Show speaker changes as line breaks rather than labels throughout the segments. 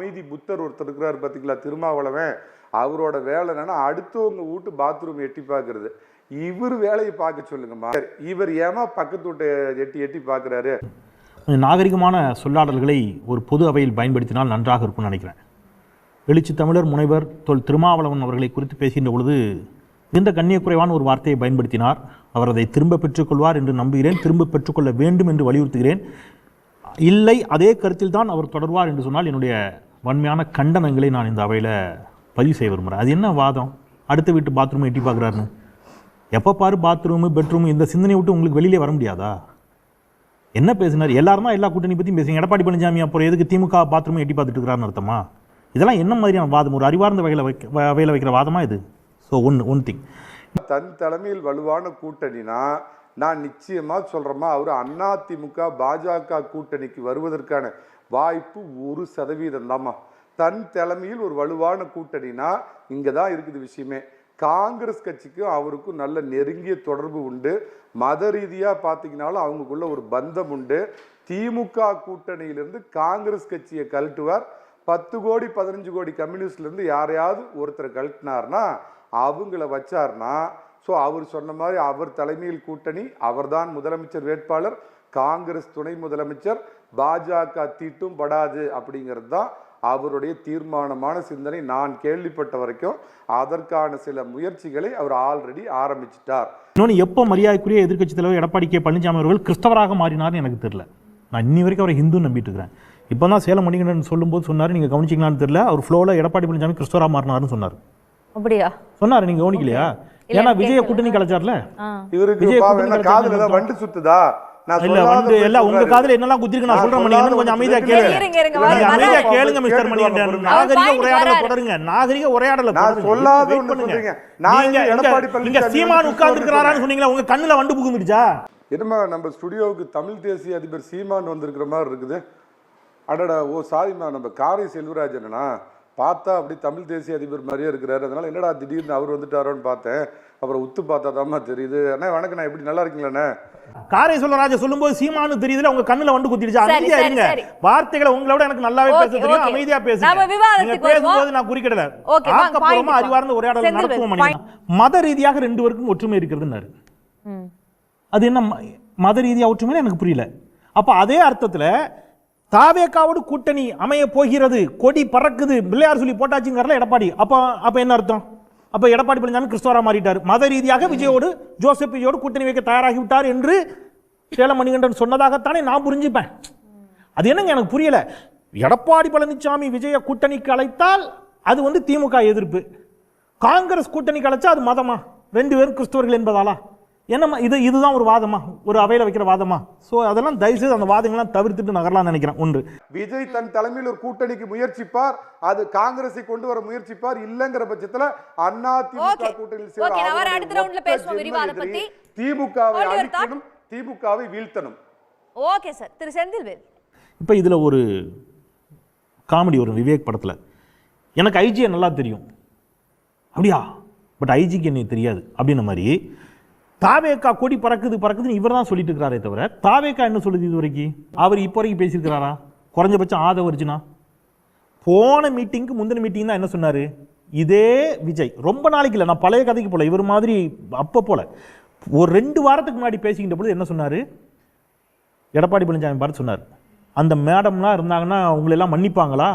அமைதி புத்தர் ஒருத்தர் இருக்கிறார் பார்த்தீங்களா, திருமாவளவன். அவரோட வேலை என்னன்னா அடுத்தவங்க வீட்டு பாத்ரூம் எட்டி பார்க்கறது. இவர் வேலையை பார்க்க சொல்லுங்கம்மா. இவர் ஏமா பக்கத்து வீட்டை எட்டி எட்டி பார்க்குறாரு?
நாகரிகமான சொல்லாடல்களை ஒரு பொது அவையில் பயன்படுத்தினால் நன்றாக இருக்கும்னு நினைக்கிறேன். எழுச்சி தமிழர் முனைவர் திருமாவளவன் அவர்களை குறித்து பேசுகின்ற பொழுது இந்த கண்ணியக்குறைவான ஒரு வார்த்தையை பயன்படுத்தினார். அவர் அதை திரும்ப பெற்றுக்கொள்வார் என்று நம்புகிறேன். திரும்ப பெற்றுக்கொள்ள வேண்டும் என்று வலியுறுத்துகிறேன். இல்லை, அதே கருத்தில் தான் அவர் தொடர்வார் என்று சொன்னால் என்னுடைய வன்மையான கண்டனங்களை நான் இந்த அவையில் பதிவு செய்ய விரும்புகிறேன். அது என்ன வாதம்? அடுத்த வீட்டு பாத்ரூமை எட்டி பார்க்குறாருன்னு. எப்போ பாரு பாத்ரூமு பெட்ரூமு இந்த சிந்தனையை விட்டு உங்களுக்கு வெளியிலே வர முடியாதா? என்ன பேசினார்? எல்லாரும் எல்லா கூட்டணி பற்றியும் பேசுங்க. எடப்பாடி பழனிசாமி அப்புறம் எதுக்கு திமுக பாத்ரூமை எட்டி பார்த்துட்டு இருக்கிறாருன்னு அர்த்தமா? இதெல்லாம் என்ன மாதிரியான வாதம்? ஒரு அறிவார்ந்த வகையில் வைக்கிற வாதமா இது? ஸோ ஒன் திங்,
தன் தலைமையில் வலுவான கூட்டணினா நான் நிச்சயமாக சொல்கிறேம்மா, அவர் அதிமுக பாஜக கூட்டணிக்கு வருவதற்கான வாய்ப்பு 1% தாம்மா. தன் தலைமையில் ஒரு வலுவான கூட்டணினா இங்கே தான் இருக்குது விஷயமே. காங்கிரஸ் கட்சிக்கும் அவருக்கும் நல்ல நெருங்கிய தொடர்பு உண்டு. மத ரீதியாக பார்த்தீங்கன்னாலும் அவங்களுக்குள்ள ஒரு பந்தம் உண்டு. திமுக கூட்டணியிலிருந்து காங்கிரஸ் கட்சியை கழட்டுவார். 10 கோடி 15 கோடி கம்யூனிஸ்ட்லேருந்து யாரையாவது ஒருத்தரை கழட்டினார்னா அவங்கள வச்சார்னா, ஸோ அவர் சொன்ன மாதிரி அவர் தலைமையில் கூட்டணி, அவர்தான் முதலமைச்சர் வேட்பாளர், காங்கிரஸ் துணை முதலமைச்சர், பாஜக தீட்டும் படாது அப்படிங்கிறது தான் அவருடைய தீர்மானமான சிந்தனை. நான் கேள்விப்பட்ட வரைக்கும் அதற்கான சில முயற்சிகளை அவர் ஆல்ரெடி ஆரம்பிச்சிட்டார்.
இன்னொன்று, எப்போ மரியாதைக்குரிய எதிர்க்கட்சி தலைவர் எடப்பாடி கே பழனிசாமி அவர்கள் கிறிஸ்தவராக மாறினார்னு எனக்கு தெரியல. நான் இன்னி வரைக்கும் அவரை ஹிந்து நம்பிட்டு இருக்கிறேன். இப்போ தான் சேலம் மணிகண்டன் சொல்லும்போது சொன்னார், நீங்கள் கவனிச்சிங்களான்னு தெரியல, அவர் ஃப்ளோவில் எடப்பாடி பழனிசாமி கிறிஸ்தவராக மாறினார்னு சொன்னார்.
அப்படியா
சொன்னார்? நீங்க கவனிக்கலையா? ஏன்னா விஜய கூட்டணி கலைச்சார்ல,
இவருக்கு காதுல வண்டு சுத்துதா?
இல்ல வண்டு எல்லாம் உங்க காதுல என்னெல்லாம் குத்திருக்கு நான் சொல்றேன். மணிகண்டன் கொஞ்சம் அமைதியா கேளுங்க. அமைதியா கேளுங்க மிஸ்டர் மணிகண்டன். நாகரிக உரையாடல தொடருங்க. நாகரிக உரையாடல
சொல்றீங்க.
நீங்க சீமான் உட்கார்ந்து இருக்கிறாரான்னு சொன்னீங்களா? உங்க கண்ணுல வண்டு புகுந்துடுச்சா?
என்னமா நம்ம ஸ்டுடியோவுக்கு தமிழ் தேசிய அதிபர் சீமான் வந்திருக்கிற மாதிரி இருக்குது. அடடா, ஓ சாரிமா, நம்ம காரை செல்வராஜனா பார்த்தா அப்படி தமிழ் தேசிய அதிபர் மாதிரியே இருக்கிறாரு. அதனால என்னடா திடீர்னு அவர் வந்துட்டாரோன்னு பார்த்தேன். அப்புறம் உத்து பார்த்தா தாமா தெரியுது. அண்ணா வணக்கம், நான் எப்படி நல்லா இருக்கீங்களா?
காரை செல்வராஜ சொல்லும்போது சீமானு தெரியுதுல, உங்க கண்ணுல வந்து குத்திடுச்சு. அமைதியா இருங்க. வார்த்தைகளை உங்களோட எனக்கு நல்லாவே பேச தெரியும். அமைதியா பேசுங்க. நீங்க பேசும்போது நான் குறிக்கிடல. ஆக்கப்பூர்வமா அறிவார்ந்த உரையாடல் நடத்துவோம். மத ரீதியாக 2 பேருக்கும் ஒற்றுமை இருக்கிறதுன்னாரு. அது என்ன மத ரீதியா ஒற்றுமை? எனக்கு புரியல. அப்ப அதே அர்த்தத்துல தாவேகாவோடு கூட்டணி அமைய போகிறது, கொடி பறக்குது, பிள்ளையார் சொல்லி போட்டாச்சுங்கிறல எடப்பாடி. அப்ப என்ன அர்த்தம்? அப்ப எடப்பாடி பழனிசாமி கிறிஸ்தவரா மாறிட்டார். மத ரீதியாக விஜயோடு ஜோசப் விஜயோடு கூட்டணி வைக்க தயாராகி விட்டார் என்று சேலம் மணிகண்டன் சொன்னதாகத்தானே நான் புரிஞ்சுப்பேன். அது என்னங்க எனக்கு புரியல. எடப்பாடி பழனிசாமி விஜய கூட்டணிக்கு அழைத்தால் அது திமுக எதிர்ப்பு, காங்கிரஸ் கூட்டணிக்கு அழைச்சா அது மதமா? 2 பேரும் கிறிஸ்தவர்கள் என்பதாலா? என்னம்மா இதுதான் ஒரு வாதமா? ஒரு அவையில் வைக்கிற வாதமா? ஸோ அதெல்லாம் தயவுசெய்து அந்த வாதங்கள்லாம் தவிர்த்துட்டு நகரலாம் நினைக்கிறேன். ஒன்று,
விஜய் தன் தலைமையில் ஒரு கூட்டணிக்கு முயற்சிப்பார், அது காங்கிரஸை கொண்டு வர முயற்சிப்பார். இல்லங்கிற பட்சத்தில் அதிமுக கூட்டணியில் திமுகவை அழிக்கணும், திமுகவை வீழ்த்தணும்.
Okay sir. திரு செந்தில்வேல்,
இப்போ இதில் ஒரு காமெடி வரும் விவேக் படத்தில். எனக்கு ஐஜியை நல்லா தெரியும், அப்படியா, பட் ஐஜிக்கு என்னை தெரியாது அப்படின்ன மாதிரி தாவேக்கா கொடி பறக்குதுன்னு இவர் தான் சொல்லிட்டு இருக்கிறாரே தவிர தாவேக்கா என்ன சொல்லுது இது வரைக்கும்? அவர் இப்போ வரைக்கும் பேசியிருக்கிறாரா? குறைஞ்சபட்சம் ஆதவர்ஜுனா போன மீட்டிங்க்கு முந்தின மீட்டிங் தான் என்ன சொன்னார்? இதே விஜய் ரொம்ப நாளைக்கு இல்லை, நான் பழைய கதைக்கு போல, இவர் மாதிரி அப்போ போல ஒரு 2 வாரத்துக்கு முன்னாடி பேசிக்கிட்ட பொழுது என்ன சொன்னார்? எடப்பாடி பழனிசாமி பார்த்து சொன்னார், அந்த மேடம்லாம் இருந்தாங்கன்னா உங்களெல்லாம் மன்னிப்பாங்களா?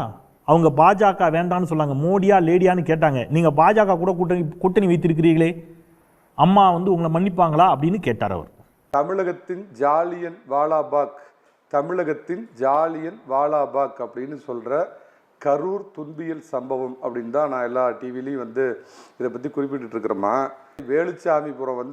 அவங்க பாஜக வேண்டான்னு சொன்னாங்க, மோடியா லேடியான்னு கேட்டாங்க. நீங்கள் பாஜக கூட கூட்டணி வைத்திருக்கிறீர்களே, அம்மா உங்களை மன்னிப்பாங்களா அப்படின்னு கேட்டார் அவர்.
தமிழகத்தின் ஜாலியன் வாலாபாக், தமிழகத்தின் ஜாலியன் வாலாபாக் அப்படின்னு சொல்ற கரூர் துன்பியல் சம்பவம் அப்படின்னு தான் நான் எல்லா டிவிலையும் இதை பற்றி குறிப்பிட்டு இருக்கிறோமா. வேலுச்சாமிபுரம்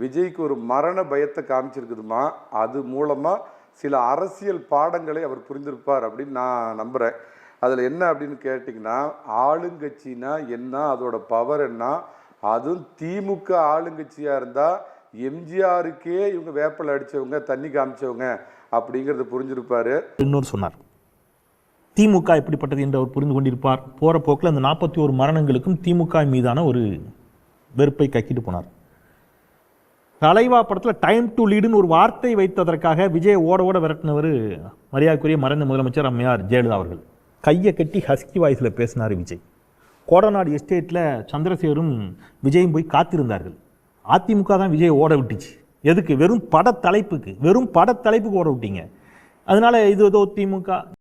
விஜய்க்கு ஒரு மரண பயத்தை காமிச்சிருக்குதுமா. அது மூலமாக சில அரசியல் பாடங்களை அவர் புரிந்திருப்பார் அப்படின்னு நான் நம்புகிறேன். அதில் என்ன அப்படின்னு கேட்டிங்கன்னா, ஆளுங்கட்சினா என்ன, அதோட பவர் என்ன, அதுவும் திமுக ஆளுங்கட்சியாக இருந்தால் எம்ஜிஆருக்கே இவங்க வேப்பலை அடித்தவங்க, தண்ணி காமிச்சவங்க அப்படிங்கிறத புரிஞ்சிருப்பார்.
இன்னொரு சொன்னார், திமுக எப்படிப்பட்டது என்று அவர் புரிந்து கொண்டிருப்பார். போகிற போக்கில் அந்த 41 மரணங்களுக்கும் திமுக மீதான ஒரு வெறுப்பை கக்கிட்டு போனார். தலைவா படத்தில் டைம் டு லீடுன்னு ஒரு வார்த்தை வைத்ததற்காக விஜய் ஓட விரட்டினவர் மரியாதைக்குரிய மறைந்த முதலமைச்சர் அம்மையார் ஜெயலலிதா அவர்கள். கையை கட்டி ஹஸ்கி வாய்ஸில் பேசினார் விஜய். கோடநாடு எஸ்டேட்டில் சந்திரசேகரும் விஜயும் போய் காத்திருந்தார்கள். அதிமுக தான் விஜயை ஓட விட்டுச்சு. எதுக்கு? வெறும் படத்தலைப்புக்கு ஓட விட்டீங்க. அதனால இது ஏதோ திமுக